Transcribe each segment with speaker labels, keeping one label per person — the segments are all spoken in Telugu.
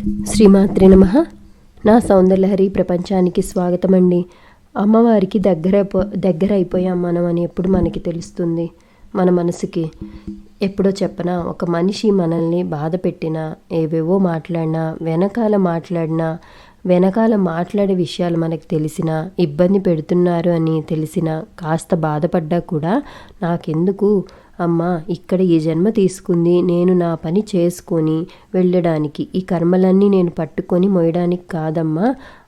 Speaker 1: శ్రీమాత్రే నమః. నా సౌందర్యలహరి ప్రపంచానికి స్వాగతం అండి. అమ్మవారికి దగ్గర అయిపోయాం మనం అని ఎప్పుడు మనకి తెలుస్తుంది? మన మనసుకి ఎప్పుడో చెప్పనా, ఒక మనిషి మనల్ని బాధ పెట్టినా, ఏవేవో మాట్లాడినా, వెనకాల మాట్లాడే విషయాలు మనకు తెలిసినా, ఇబ్బంది పెడుతున్నారు అని తెలిసినా, కాస్త బాధపడ్డా కూడా నాకెందుకు అమ్మ ఇక్కడ ఈ జన్మ తీసుకుంది నేను నా పని చేసుకొని వెళ్ళడానికి, ఈ కర్మలన్నీ నేను పట్టుకొని మోయడానికి కాదమ్మా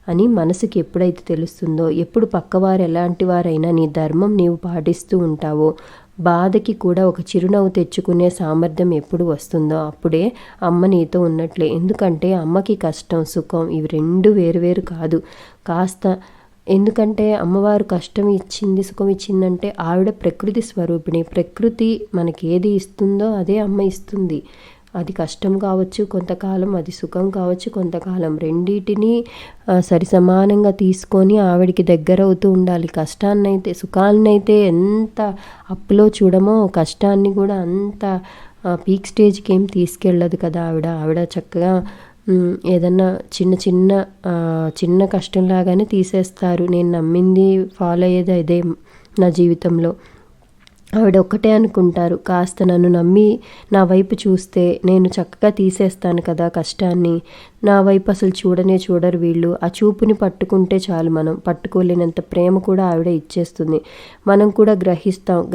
Speaker 1: అని మనసుకి ఎప్పుడైతే తెలుస్తుందో, ఎప్పుడు పక్కవారు ఎలాంటి వారైనా నీ ధర్మం నీవు పాటిస్తూ ఉంటావో, బాధకి కూడా ఒక చిరునవ్వు తెచ్చుకునే సామర్థ్యం ఎప్పుడు వస్తుందో అప్పుడే అమ్మ నీతో ఉన్నట్లే. ఎందుకంటే అమ్మకి కష్టం సుఖం ఇవి రెండు వేరువేరు కాదు. ఎందుకంటే అమ్మవారు కష్టం ఇచ్చింది సుఖం ఇచ్చిందంటే ఆవిడ ప్రకృతి స్వరూపిణి. ప్రకృతి మనకి ఏది ఇస్తుందో అదే అమ్మ ఇస్తుంది. అది కష్టం కావచ్చు కొంతకాలం, అది సుఖం కావచ్చు కొంతకాలం, రెండింటినీ సరిసమానంగా తీసుకొని ఆవిడికి దగ్గర అవుతూ ఉండాలి. కష్టాన్నైతే సుఖాన్నైతే ఎంత అప్పులో చూడమో కష్టాన్ని కూడా అంత పీక్ స్టేజ్కి ఏం తీసుకెళ్ళదు కదా ఆవిడ చక్కగా ఏదన్నా చిన్న కష్టంలాగానే తీసేస్తారు. నేను నమ్మింది ఫాలో అయ్యేది అదే నా జీవితంలో. ఆవిడ ఒక్కటే అనుకుంటారు, కాస్త నన్ను నమ్మి నా వైపు చూస్తే నేను చక్కగా తీసేస్తాను కదా కష్టాన్ని. నా వైపు అసలు చూడరు వీళ్ళు. ఆ చూపుని పట్టుకుంటే చాలు, మనం పట్టుకోలేనంత ప్రేమ కూడా ఆవిడ ఇచ్చేస్తుంది. మనం కూడా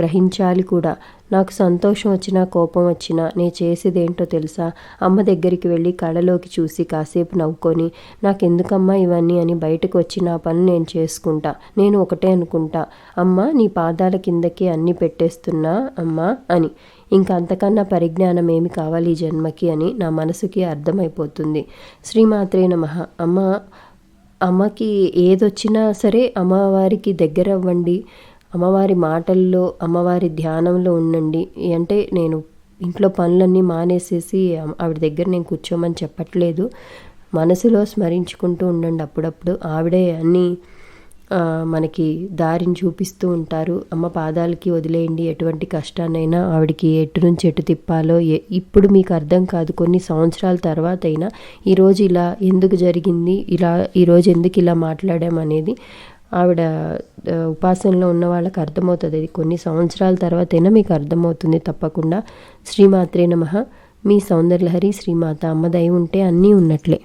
Speaker 1: గ్రహించాలి కూడా. నాకు సంతోషం వచ్చినా కోపం వచ్చినా నేను చేసేది ఏంటో తెలుసా? అమ్మ దగ్గరికి వెళ్ళి కళ్ళలోకి చూసి కాసేపు నవ్వుకొని, నాకెందుకమ్మా ఇవన్నీ అని బయటకు వచ్చి నా పని నేను చేసుకుంటా. నేను ఒకటే అనుకుంటా, అమ్మ నీ పాదాల కిందకి అన్నీ పెట్టేస్తున్నా అమ్మా అని. ఇంకా అంతకన్నా పరిజ్ఞానం ఏమి కావాలి ఈ జన్మకి అని నా మనసుకి అర్థమైపోతుంది. శ్రీమాత్రే నమః. అమ్మకి ఏదొచ్చినా సరే అమ్మవారికి దగ్గర అవ్వండి. అమ్మవారి మాటల్లో అమ్మవారి ధ్యానంలో ఉండండి. అంటే నేను ఇంట్లో పనులన్నీ మానేసేసి ఆవిడ దగ్గర నేను కూర్చోమని చెప్పట్లేదు. మనసులో స్మరించుకుంటూ ఉండండి. అప్పుడప్పుడు ఆవిడే అన్నీ మనకి దారిని చూపిస్తూ ఉంటారు. అమ్మ పాదాలకి వదిలేయండి. ఎటువంటి కష్టాన్నైనా ఆవిడకి ఎటు నుంచి ఎటు తిప్పాలో ఇప్పుడు మీకు అర్థం కాదు. కొన్ని సంవత్సరాల తర్వాత అయినా ఈరోజు ఇలా ఎందుకు జరిగింది, ఈరోజు ఎందుకు ఇలా మాట్లాడామనేది ఆవిడ ఉపాసనలో ఉన్న వాళ్ళకి అర్థమవుతుంది. అది కొన్ని సంవత్సరాల తర్వాత అయినా మీకు అర్థమవుతుంది తప్పకుండా. శ్రీమాత్రే నమః. మీ సౌందర్యలహరి శ్రీమాత. అమ్మ దయ ఉంటే అన్నీ ఉన్నట్లే.